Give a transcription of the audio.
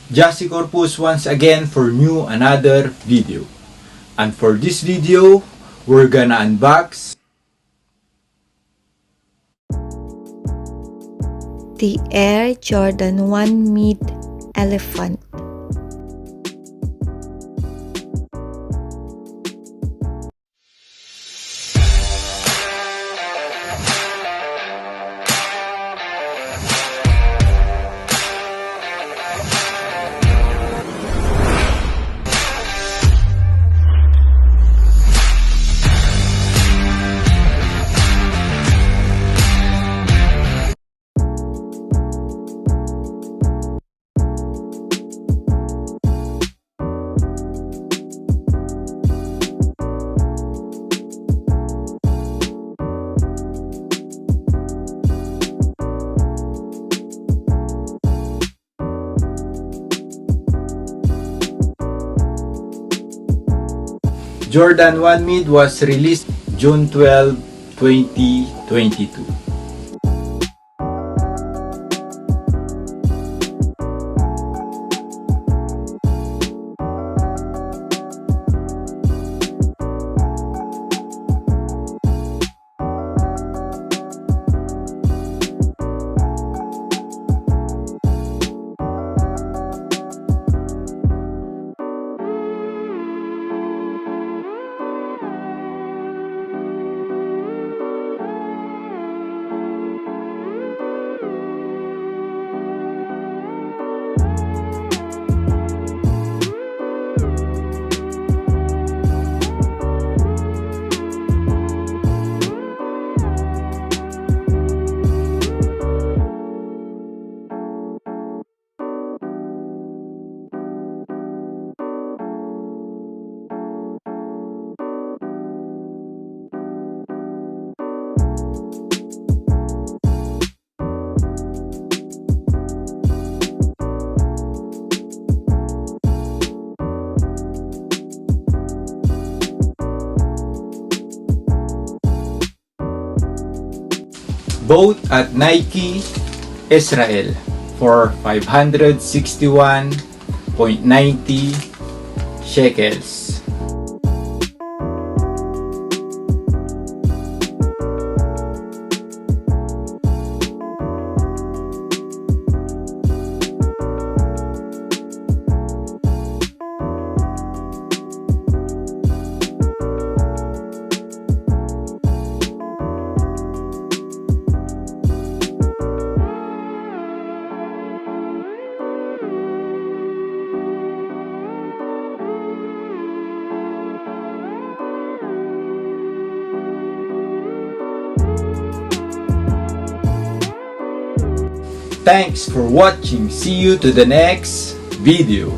Jassy Corpus once again for another video. And for this video, we're gonna unbox the Air Jordan 1 Mid Elephant. Jordan 1 Mid was released June 12, 2022. Both at Nike Israel for 561.90 shekels. Thanks for watching. See you to the next video.